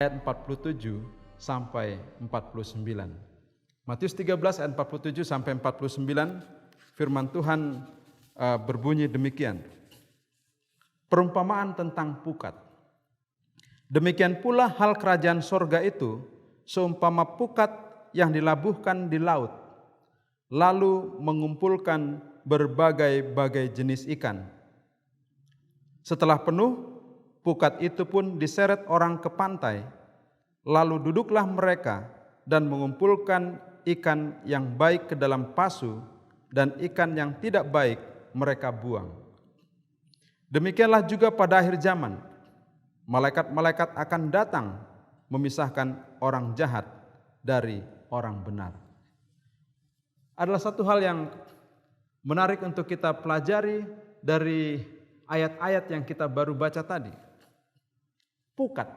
ayat 47 sampai 49. Matius 13 ayat 47 sampai 49, firman Tuhan berbunyi demikian. Perumpamaan tentang pukat. Demikian pula hal kerajaan sorga itu, seumpama pukat yang dilabuhkan di laut, lalu mengumpulkan berbagai-bagai jenis ikan. Setelah penuh, pukat itu pun diseret orang ke pantai, lalu duduklah mereka dan mengumpulkan ikan yang baik ke dalam pasu, dan ikan yang tidak baik mereka buang. Demikianlah juga pada akhir zaman, malaikat-malaikat akan datang memisahkan orang jahat dari orang benar. Adalah satu hal yang menarik untuk kita pelajari dari ayat-ayat yang kita baru baca tadi. Pukat,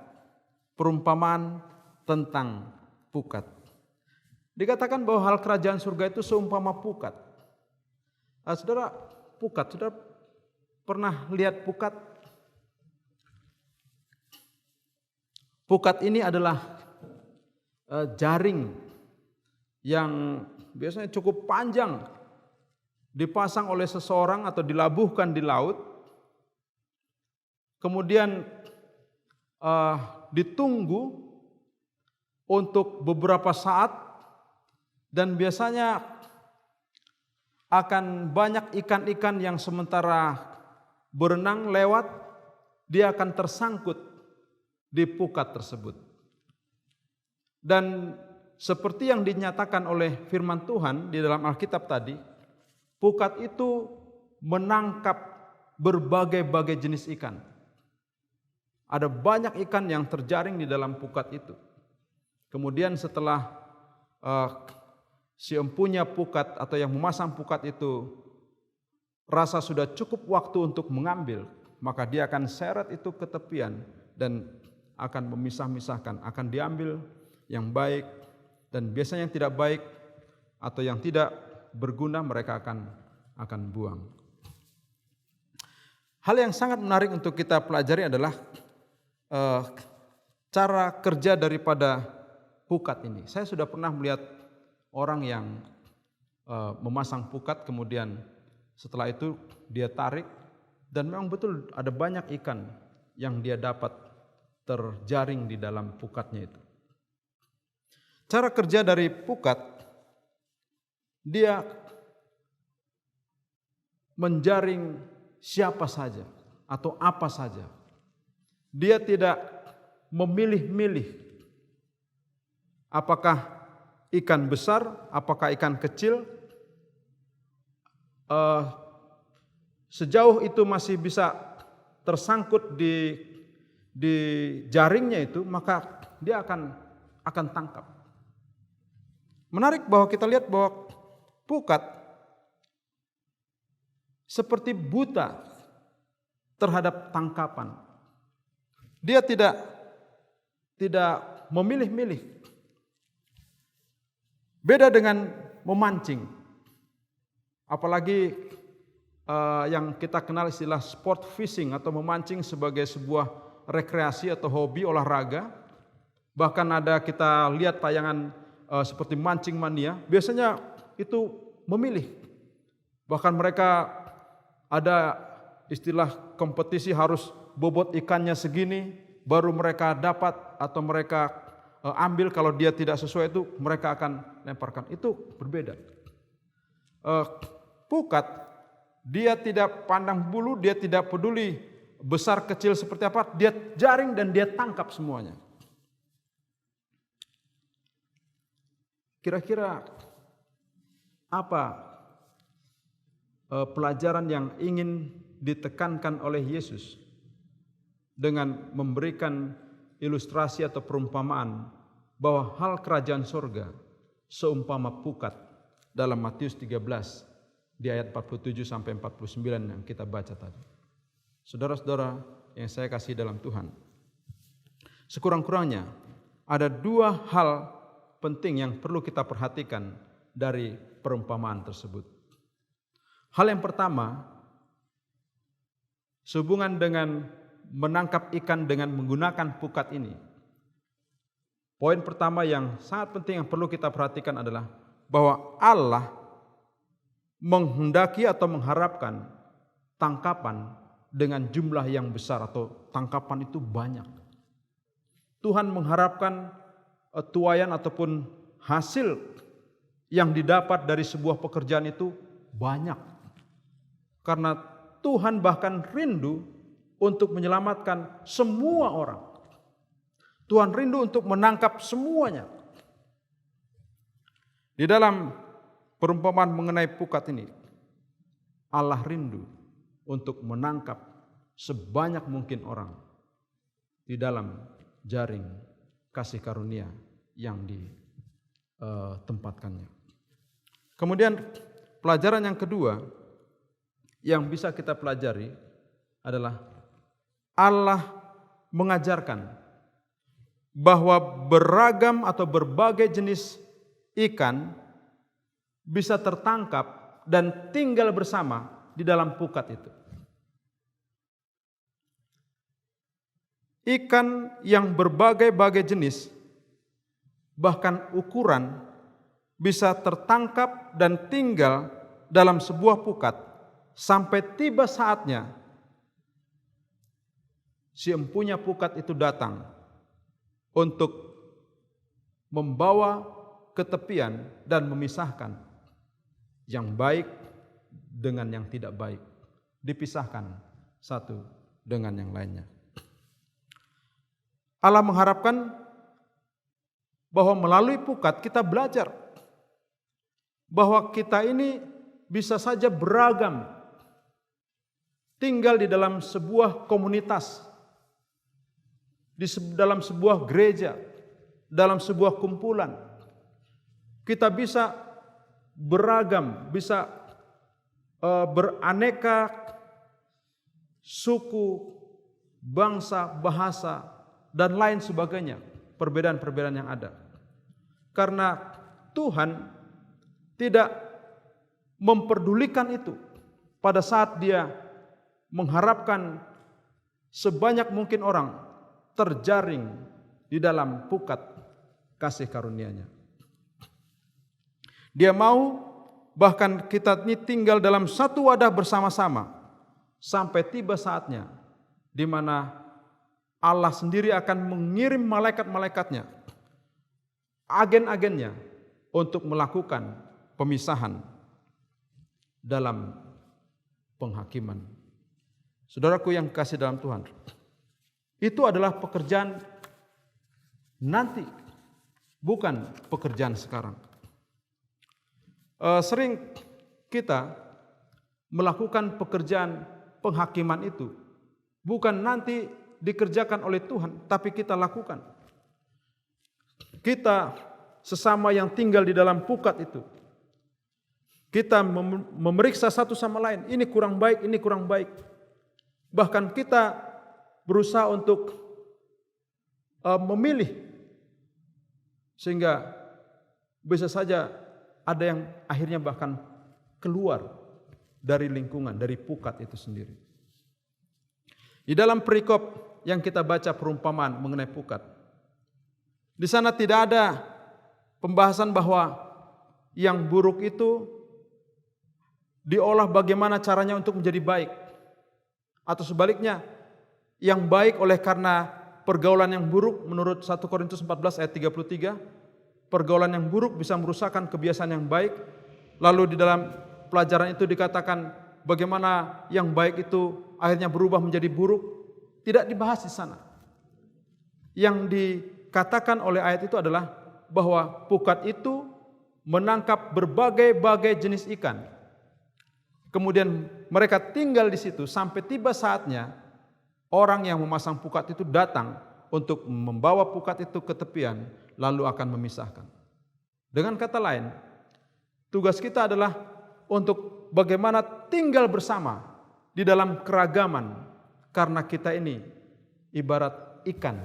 perumpamaan tentang pukat. Dikatakan bahwa hal kerajaan surga itu seumpama pukat. Saudara, pukat, saudara pernah lihat pukat? Pukat ini adalah jaring yang biasanya cukup panjang, dipasang oleh seseorang atau dilabuhkan di laut, kemudian ditunggu untuk beberapa saat, dan biasanya akan banyak ikan-ikan yang sementara berenang lewat, dia akan tersangkut di pukat tersebut. Dan seperti yang dinyatakan oleh firman Tuhan di dalam Alkitab tadi, pukat itu menangkap berbagai-bagai jenis ikan. Ada banyak ikan yang terjaring di dalam pukat itu. Kemudian setelah si empunya pukat atau yang memasang pukat itu rasa sudah cukup waktu untuk mengambil, maka dia akan seret itu ke tepian dan akan memisah-misahkan, akan diambil yang baik, dan biasanya yang tidak baik atau yang tidak berguna mereka akan buang. Hal yang sangat menarik untuk kita pelajari adalah cara kerja daripada pukat ini. Saya sudah pernah melihat orang yang memasang pukat, kemudian setelah itu dia tarik, dan memang betul ada banyak ikan yang dia dapat terjaring di dalam pukatnya itu. Cara kerja dari pukat, dia menjaring siapa saja atau apa saja. Dia tidak memilih-milih apakah ikan besar, apakah ikan kecil. Sejauh itu masih bisa tersangkut di jaringnya itu, maka dia akan tangkap. Menarik bahwa kita lihat bahwa pukat seperti buta terhadap tangkapan. Dia tidak memilih-milih. Beda dengan memancing. Apalagi yang kita kenal istilah sport fishing atau memancing sebagai sebuah rekreasi atau hobi olahraga. Bahkan ada kita lihat tayangan seperti Mancing Mania, biasanya itu memilih. Bahkan mereka ada istilah kompetisi, harus bobot ikannya segini baru mereka dapat atau mereka ambil. Kalau dia tidak sesuai itu mereka akan lemparkan. Itu berbeda. Pukat, dia tidak pandang bulu, dia tidak peduli besar kecil seperti apa, dia jaring dan dia tangkap semuanya. Kira-kira apa pelajaran yang ingin ditekankan oleh Yesus dengan memberikan ilustrasi atau perumpamaan bahwa hal kerajaan sorga seumpama pukat dalam Matius 13 di ayat 47 sampai 49 yang kita baca tadi. Saudara-saudara yang saya kasih dalam Tuhan, sekurang-kurangnya ada dua hal penting yang perlu kita perhatikan dari perumpamaan tersebut. Hal yang pertama, sehubungan dengan menangkap ikan dengan menggunakan pukat ini. Poin pertama yang sangat penting yang perlu kita perhatikan adalah bahwa Allah menghendaki atau mengharapkan tangkapan dengan jumlah yang besar atau tangkapan itu banyak. Tuhan mengharapkan tuaian ataupun hasil yang didapat dari sebuah pekerjaan itu banyak. Karena Tuhan bahkan rindu untuk menyelamatkan semua orang. Tuhan rindu untuk menangkap semuanya. Di dalam perumpamaan mengenai pukat ini, Allah rindu untuk menangkap sebanyak mungkin orang di dalam jaring kasih karunia yang ditempatkannya. Kemudian pelajaran yang kedua yang bisa kita pelajari adalah Allah mengajarkan bahwa beragam atau berbagai jenis ikan bisa tertangkap dan tinggal bersama di dalam pukat itu. Ikan yang berbagai-bagai jenis, bahkan ukuran, bisa tertangkap dan tinggal dalam sebuah pukat sampai tiba saatnya si empunya pukat itu datang untuk membawa ke tepian dan memisahkan yang baik dengan yang tidak baik, dipisahkan satu dengan yang lainnya. Allah mengharapkan bahwa melalui pukat kita belajar bahwa kita ini bisa saja beragam, tinggal di dalam sebuah komunitas, di dalam sebuah gereja, dalam sebuah kumpulan. Kita bisa beragam, bisa beraneka suku, bangsa, bahasa, dan lain sebagainya, perbedaan-perbedaan yang ada. Karena Tuhan tidak memperdulikan itu pada saat Dia mengharapkan sebanyak mungkin orang terjaring di dalam pukat kasih karunia-Nya. Dia mau bahkan kita ini tinggal dalam satu wadah bersama-sama sampai tiba saatnya di mana Allah sendiri akan mengirim malaikat-malaikatnya, agen-agennya untuk melakukan pemisahan dalam penghakiman. Saudaraku yang kasih dalam Tuhan, itu adalah pekerjaan nanti, bukan pekerjaan sekarang. Sering kita melakukan pekerjaan penghakiman itu bukan nanti dikerjakan oleh Tuhan, tapi kita lakukan. Kita sesama yang tinggal di dalam pukat itu, kita memeriksa satu sama lain, ini kurang baik, ini kurang baik. Bahkan kita berusaha untuk memilih, sehingga bisa saja ada yang akhirnya bahkan keluar dari lingkungan, dari pukat itu sendiri. Di dalam perikop yang kita baca perumpamaan mengenai pukat, di sana tidak ada pembahasan bahwa yang buruk itu diolah bagaimana caranya untuk menjadi baik, atau sebaliknya yang baik oleh karena pergaulan yang buruk. Menurut 1 Korintus 14 ayat 33, pergaulan yang buruk bisa merusakkan kebiasaan yang baik. Lalu di dalam pelajaran itu dikatakan bagaimana yang baik itu akhirnya berubah menjadi buruk. Tidak dibahas di sana. Yang dikatakan oleh ayat itu adalah bahwa pukat itu menangkap berbagai-bagai jenis ikan. Kemudian mereka tinggal di situ sampai tiba saatnya orang yang memasang pukat itu datang untuk membawa pukat itu ke tepian, lalu akan memisahkan. Dengan kata lain, tugas kita adalah untuk bagaimana tinggal bersama di dalam keragaman, karena kita ini ibarat ikan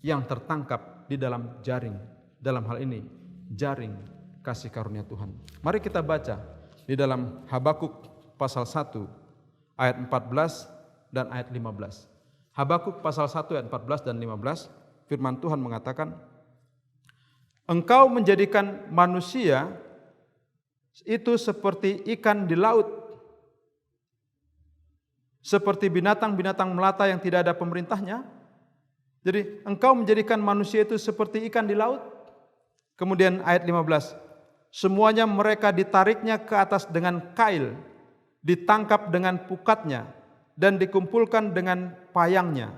yang tertangkap di dalam jaring. Dalam hal ini jaring kasih karunia Tuhan. Mari kita baca di dalam Habakuk pasal 1 ayat 14 dan ayat 15. Habakuk pasal 1 ayat 14 dan 15, firman Tuhan mengatakan, Engkau menjadikan manusia itu seperti ikan di laut, seperti binatang-binatang melata yang tidak ada pemerintahnya. Jadi engkau menjadikan manusia itu seperti ikan di laut. Kemudian ayat 15, semuanya mereka ditariknya ke atas dengan kail, ditangkap dengan pukatnya, dan dikumpulkan dengan payangnya.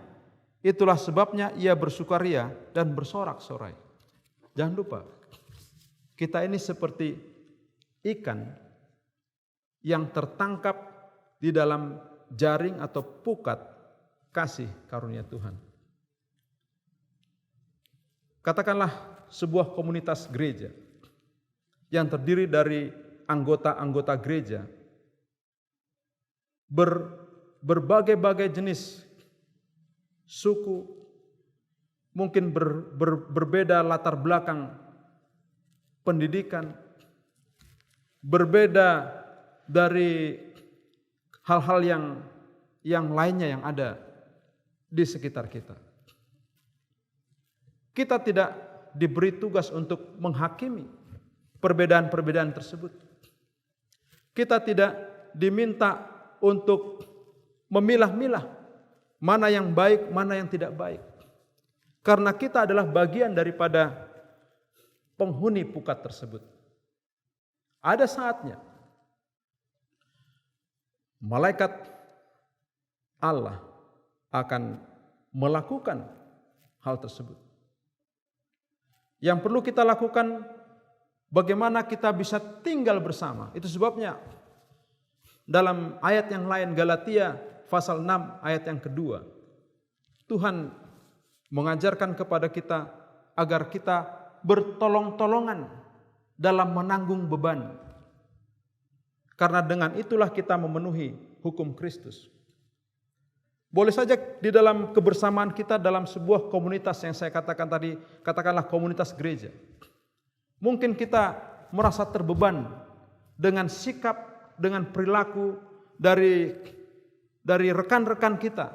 Itulah sebabnya ia bersukaria dan bersorak-sorai. Jangan lupa, kita ini seperti ikan yang tertangkap di dalam jaring atau pukat kasih karunia Tuhan. Katakanlah sebuah komunitas gereja yang terdiri dari anggota-anggota gereja berbagai-bagai jenis suku, mungkin berbeda latar belakang pendidikan, berbeda dari hal-hal yang lainnya yang ada di sekitar kita. Kita tidak diberi tugas untuk menghakimi perbedaan-perbedaan tersebut. Kita tidak diminta untuk memilah-milah mana yang baik, mana yang tidak baik. Karena kita adalah bagian daripada penghuni pukat tersebut. Ada saatnya malaikat Allah akan melakukan hal tersebut. Yang perlu kita lakukan, bagaimana kita bisa tinggal bersama. Itu sebabnya dalam ayat yang lain, Galatia pasal 6 ayat yang kedua, Tuhan mengajarkan kepada kita agar kita bertolong-tolongan dalam menanggung beban. Karena dengan itulah kita memenuhi hukum Kristus. Boleh saja di dalam kebersamaan kita dalam sebuah komunitas yang saya katakan tadi, katakanlah komunitas gereja. Mungkin kita merasa terbeban dengan sikap, dengan perilaku dari rekan-rekan kita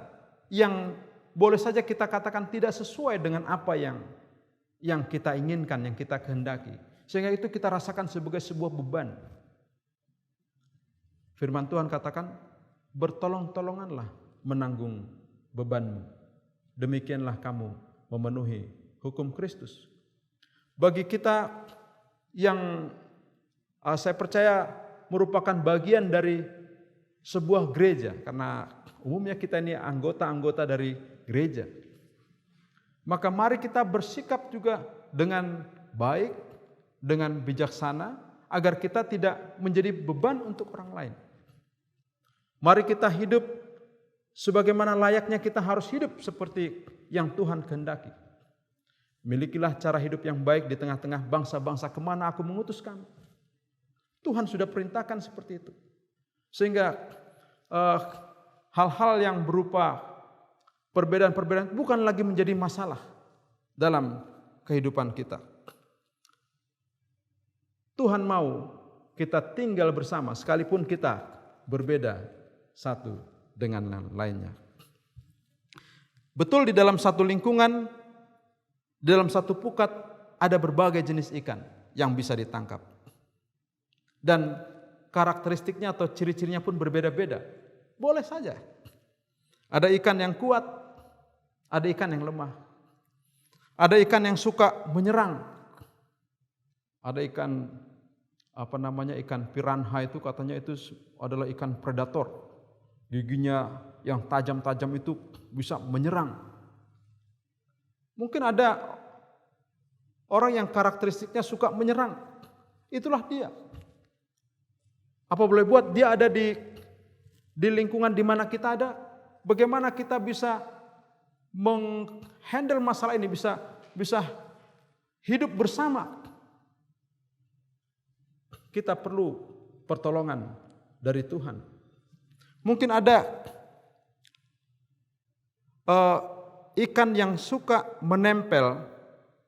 yang boleh saja kita katakan tidak sesuai dengan apa yang kita inginkan, yang kita kehendaki. Sehingga itu kita rasakan sebagai sebuah beban. Firman Tuhan katakan, bertolong-tolonganlah menanggung bebanmu. Demikianlah kamu memenuhi hukum Kristus. Bagi kita yang saya percaya merupakan bagian dari sebuah gereja, karena umumnya kita ini anggota-anggota dari gereja, maka mari kita bersikap juga dengan baik, dengan bijaksana, agar kita tidak menjadi beban untuk orang lain. Mari kita hidup sebagaimana layaknya kita harus hidup seperti yang Tuhan kehendaki. Milikilah cara hidup yang baik di tengah-tengah bangsa-bangsa kemana aku mengutus kamu. Tuhan sudah perintahkan seperti itu. Sehingga hal-hal yang berupa perbedaan-perbedaan bukan lagi menjadi masalah dalam kehidupan kita. Tuhan mau kita tinggal bersama sekalipun kita berbeda satu dengan yang lainnya. Betul, di dalam satu lingkungan, di dalam satu pukat ada berbagai jenis ikan yang bisa ditangkap. Dan karakteristiknya atau ciri-cirinya pun berbeda-beda. Boleh saja. Ada ikan yang kuat, ada ikan yang lemah. Ada ikan yang suka menyerang. Ada ikan ikan piranha itu katanya itu adalah ikan predator. Giginya yang tajam-tajam itu bisa menyerang. Mungkin ada orang yang karakteristiknya suka menyerang. Itulah dia. Apa boleh buat, dia ada di lingkungan di mana kita ada. Bagaimana kita bisa menghandle masalah ini, bisa hidup bersama. Kita perlu pertolongan dari Tuhan. Mungkin ada ikan yang suka menempel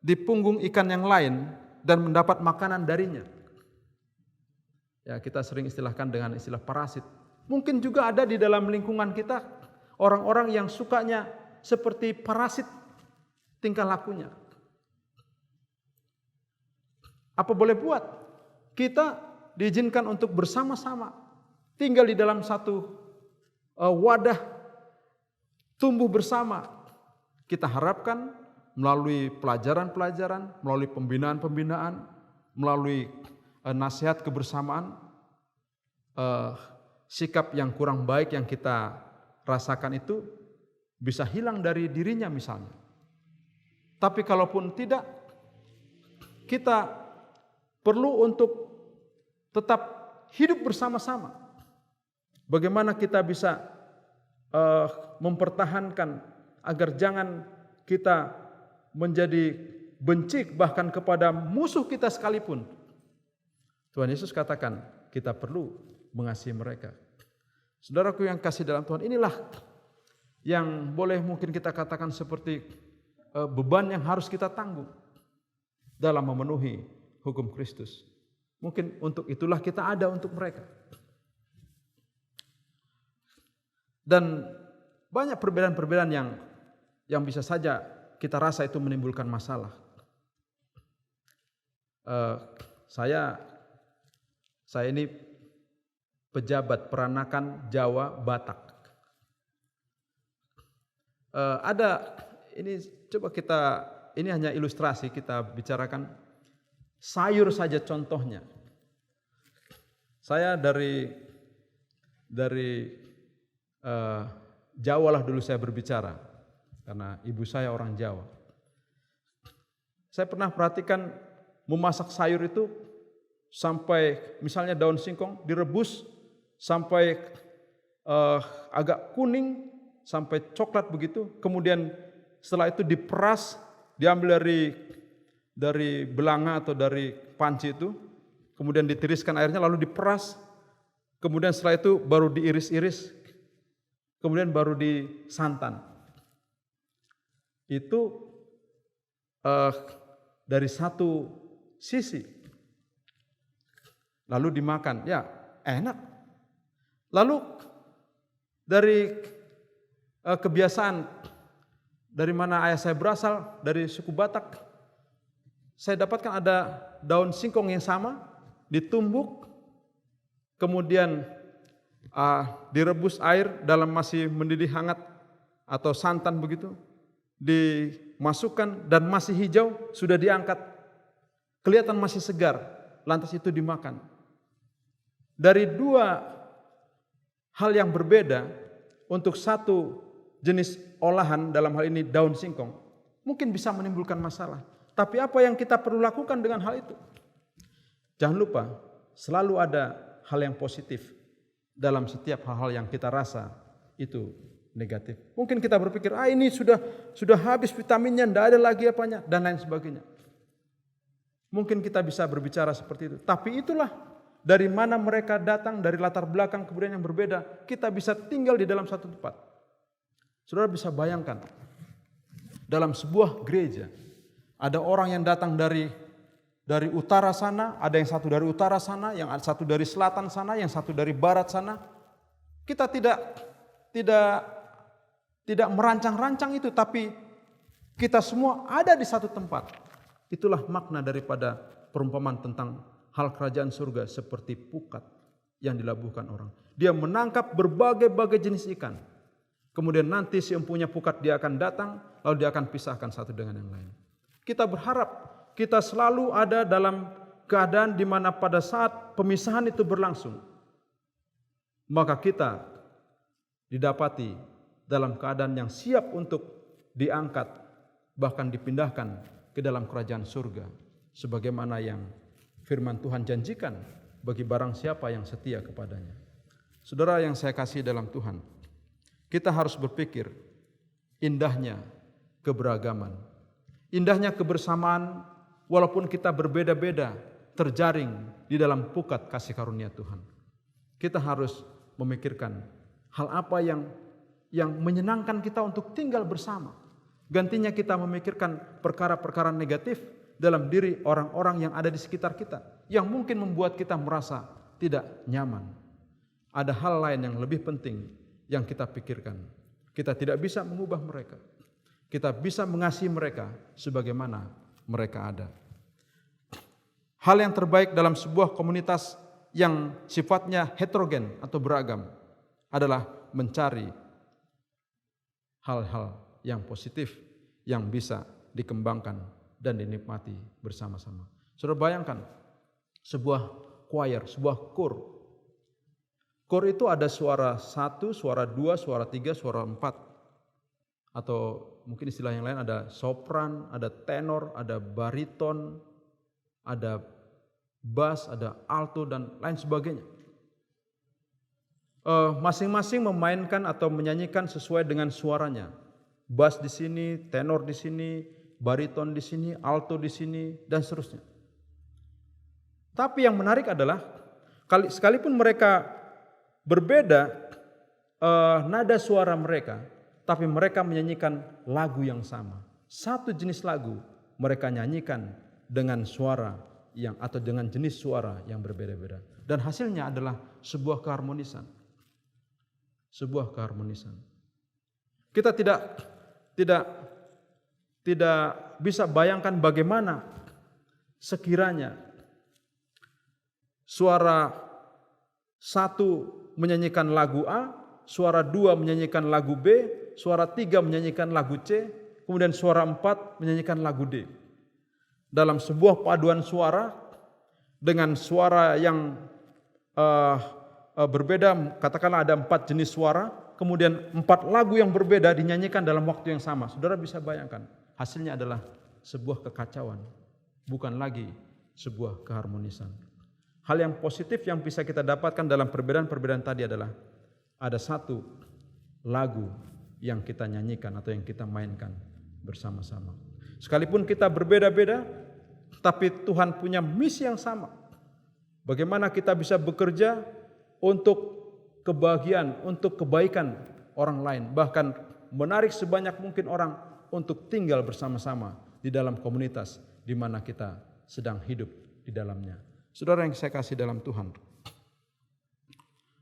di punggung ikan yang lain dan mendapat makanan darinya. Ya, kita sering istilahkan dengan istilah parasit. Mungkin juga ada di dalam lingkungan kita orang-orang yang sukanya seperti parasit tingkah lakunya. Apa boleh buat? Kita diizinkan untuk bersama-sama tinggal di dalam satu wadah, tumbuh bersama. Kita harapkan melalui pelajaran-pelajaran, melalui pembinaan-pembinaan, melalui nasihat kebersamaan, sikap yang kurang baik yang kita rasakan itu bisa hilang dari dirinya misalnya. Tapi kalaupun tidak, kita perlu untuk tetap hidup bersama-sama. Bagaimana kita bisa mempertahankan agar jangan kita menjadi benci bahkan kepada musuh kita sekalipun. Tuhan Yesus katakan kita perlu mengasihi mereka. Saudaraku yang kasih dalam Tuhan, inilah yang boleh mungkin kita katakan seperti beban yang harus kita tanggung dalam memenuhi hukum Kristus. Mungkin untuk itulah kita ada untuk mereka. Dan banyak perbedaan-perbedaan yang bisa saja kita rasa itu menimbulkan masalah. Saya ini pejabat peranakan Jawa Batak. Ini hanya ilustrasi, kita bicarakan sayur saja contohnya. Saya dari Jawa lah dulu saya berbicara, karena ibu saya orang Jawa. Saya pernah perhatikan memasak sayur itu sampai misalnya daun singkong direbus sampai agak kuning sampai coklat begitu, kemudian setelah itu diperas, diambil dari belanga atau dari panci itu, kemudian ditiriskan airnya lalu diperas, kemudian setelah itu baru diiris-iris, kemudian baru disantan. Itu dari satu sisi, lalu dimakan, ya enak. Lalu dari kebiasaan dari mana ayah saya berasal, dari suku Batak, saya dapatkan ada daun singkong yang sama, ditumbuk, kemudian direbus air dalam masih mendidih hangat atau santan begitu, dimasukkan dan masih hijau, sudah diangkat, kelihatan masih segar, lantas itu dimakan. Dari dua hal yang berbeda untuk satu jenis olahan, dalam hal ini daun singkong, mungkin bisa menimbulkan masalah. Tapi apa yang kita perlu lakukan dengan hal itu? Jangan lupa, selalu ada hal yang positif dalam setiap hal-hal yang kita rasa itu negatif. Mungkin kita berpikir, ini sudah habis vitaminnya, tidak ada lagi apanya, dan lain sebagainya. Mungkin kita bisa berbicara seperti itu. Tapi itulah dari mana mereka datang, dari latar belakang kemudian yang berbeda, kita bisa tinggal di dalam satu tempat. Saudara bisa bayangkan, dalam sebuah gereja, ada orang yang datang dari utara sana, ada yang satu dari utara sana, yang satu dari selatan sana, yang satu dari barat sana. Kita tidak merancang-rancang itu, tapi kita semua ada di satu tempat. Itulah makna daripada perumpamaan tentang hal kerajaan surga seperti pukat yang dilabuhkan orang. Dia menangkap berbagai-bagai jenis ikan. Kemudian nanti si empunya pukat dia akan datang, lalu dia akan pisahkan satu dengan yang lain. Kita berharap kita selalu ada dalam keadaan di mana pada saat pemisahan itu berlangsung, maka kita didapati dalam keadaan yang siap untuk diangkat, bahkan dipindahkan ke dalam kerajaan surga, sebagaimana yang firman Tuhan janjikan bagi barang siapa yang setia kepadanya. Saudara yang saya kasih dalam Tuhan, kita harus berpikir indahnya keberagaman, indahnya kebersamaan, walaupun kita berbeda-beda, terjaring di dalam pukat kasih karunia Tuhan. Kita harus memikirkan hal apa yang menyenangkan kita untuk tinggal bersama. Gantinya kita memikirkan perkara-perkara negatif dalam diri orang-orang yang ada di sekitar kita, yang mungkin membuat kita merasa tidak nyaman. Ada hal lain yang lebih penting yang kita pikirkan. Kita tidak bisa mengubah mereka. Kita bisa mengasihi mereka sebagaimana mereka ada. Hal yang terbaik dalam sebuah komunitas yang sifatnya heterogen atau beragam adalah mencari hal-hal yang positif yang bisa dikembangkan dan dinikmati bersama-sama. Saudara bayangkan sebuah choir, sebuah kor. Kor itu ada suara 1, suara 2, suara 3, suara 4. Atau mungkin istilah yang lain ada sopran, ada tenor, ada bariton, ada bass, ada alto dan lain sebagainya. Masing-masing memainkan atau menyanyikan sesuai dengan suaranya. Bass di sini, tenor di sini, bariton di sini, alto di sini, dan seterusnya. Tapi yang menarik adalah sekalipun mereka berbeda nada suara mereka, tapi mereka menyanyikan lagu yang sama. Satu jenis lagu mereka nyanyikan dengan suara atau dengan jenis suara yang berbeda-beda. Dan hasilnya adalah sebuah keharmonisan. Sebuah keharmonisan. Kita tidak bisa bayangkan bagaimana sekiranya suara 1 menyanyikan lagu A, suara 2 menyanyikan lagu B, suara 3 menyanyikan lagu C, kemudian suara 4 menyanyikan lagu D. Dalam sebuah paduan suara dengan suara yang berbeda, katakanlah ada 4 jenis suara, kemudian 4 lagu yang berbeda dinyanyikan dalam waktu yang sama. Saudara bisa bayangkan, hasilnya adalah sebuah kekacauan, bukan lagi sebuah keharmonisan. Hal yang positif yang bisa kita dapatkan dalam perbedaan-perbedaan tadi adalah ada satu lagu yang kita nyanyikan atau yang kita mainkan bersama-sama. Sekalipun kita berbeda-beda, tapi Tuhan punya misi yang sama. Bagaimana kita bisa bekerja untuk kebahagiaan, untuk kebaikan orang lain, bahkan menarik sebanyak mungkin orang untuk tinggal bersama-sama di dalam komunitas di mana kita sedang hidup di dalamnya. Saudara yang saya kasih dalam Tuhan,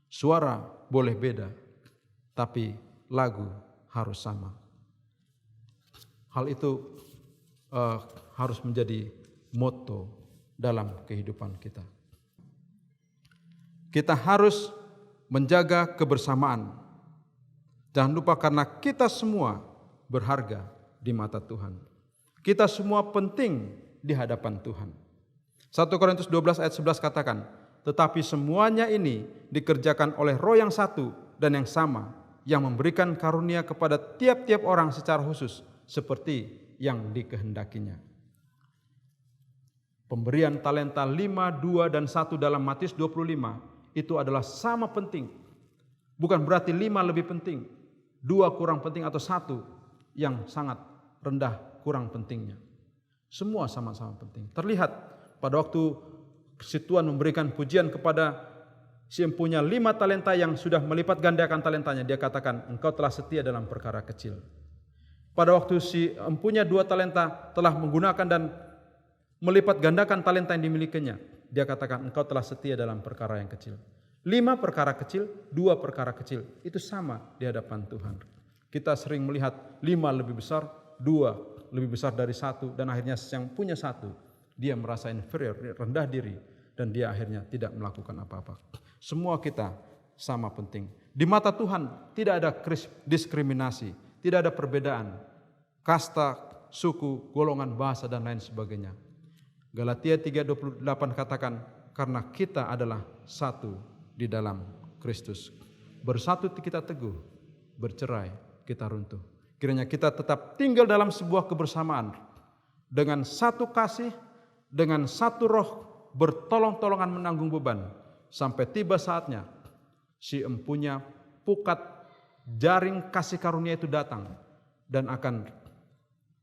suara boleh beda, tapi lagu harus sama. Hal itu harus menjadi motto dalam kehidupan kita. Kita harus menjaga kebersamaan. Jangan lupa karena kita semua berharga di mata Tuhan. Kita semua penting di hadapan Tuhan. 1 Korintus 12 ayat 11 katakan, tetapi semuanya ini dikerjakan oleh Roh yang satu dan yang sama, yang memberikan karunia kepada tiap-tiap orang secara khusus, seperti yang dikehendakinya. Pemberian talenta 5, 2, dan 1 dalam Matius 25 itu adalah sama penting. Bukan berarti 5 lebih penting, 2 kurang penting, atau 1 yang sangat rendah kurang pentingnya. Semua sama-sama penting. Terlihat pada waktu si Tuhan memberikan pujian kepada si empunya 5 talenta yang sudah melipat gandakan talentanya. Dia katakan, engkau telah setia dalam perkara kecil. Pada waktu si empunya 2 talenta telah menggunakan dan melipat gandakan talenta yang dimilikinya, dia katakan, engkau telah setia dalam perkara yang kecil. 5 perkara kecil, 2 perkara kecil, itu sama di hadapan Tuhan. Kita sering melihat 5 lebih besar, 2 lebih besar dari 1, dan akhirnya yang punya 1 dia merasa inferior, rendah diri, dan dia akhirnya tidak melakukan apa-apa. Semua kita sama penting. Di mata Tuhan tidak ada diskriminasi, tidak ada perbedaan kasta, suku, golongan, bahasa, dan lain sebagainya. Galatia 3:28 katakan, karena kita adalah satu di dalam Kristus. Bersatu kita teguh, bercerai kita runtuh. Kiranya kita tetap tinggal dalam sebuah kebersamaan dengan satu kasih, dengan satu roh, bertolong-tolongan menanggung beban, sampai tiba saatnya si empunya pukat jaring kasih karunia itu datang dan akan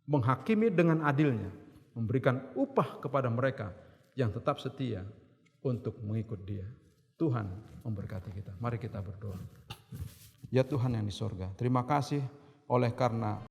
menghakimi dengan adilnya, memberikan upah kepada mereka yang tetap setia untuk mengikut Dia. Tuhan memberkati kita. Mari kita berdoa. Ya Tuhan yang di sorga, terima kasih oleh karena